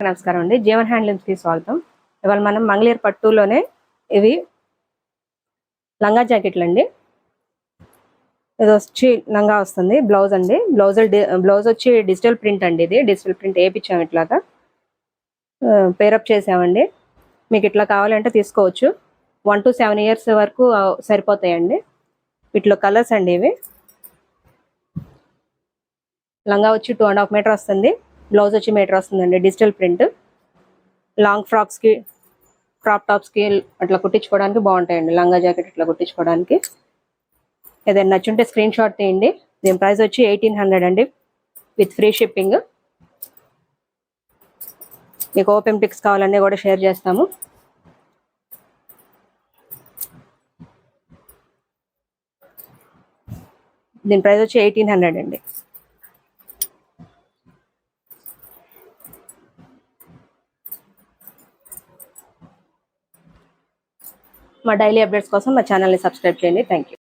నమస్కారం అండి. జీవన్ హ్యాండ్లూమ్స్కి స్వాగతం. ఇవాళ మనం మంగళగిరి పట్టులోనే ఇవి లంగా జాకెట్లు అండి. ఇది వచ్చి లంగా వస్తుంది, బ్లౌజ్ అండి. బ్లౌజ్ వచ్చి డిజిటల్ ప్రింట్ అండి. ఇది డిజిటల్ ప్రింట్ వేయించాము, ఇట్లాగా పేరప్ చేసామండి. మీకు ఇట్లా కావాలంటే తీసుకోవచ్చు. 1 to 7 years వరకు సరిపోతాయండి. వీటిలో కలర్స్ అండి. ఇవి లంగా వచ్చి 2.5 మీటర్ వస్తుంది, బ్లౌజ్ వచ్చి మీటర్ వస్తుందండి. డిజిటల్ ప్రింట్ లాంగ్ ఫ్రాక్స్కి, క్రాప్ టాప్స్కి అట్లా కుట్టించుకోవడానికి బాగుంటాయండి. లంగా జాకెట్ ఇట్లా కుట్టించుకోవడానికి. ఏదైనా నచ్చుంటే స్క్రీన్ షాట్ తీయండి. దీని ప్రైస్ వచ్చి 1800 అండి, విత్ ఫ్రీ షిప్పింగ్. మీకు ఓపెన్ పిక్స్ కావాలన్నీ కూడా షేర్ చేస్తాము. దీని ప్రైస్ వచ్చి 1800 అండి. మా డైలీ అప్డేట్స్ కోసం మా ఛానల్ని సబ్స్క్రైబ్ చేయండి. Thank you.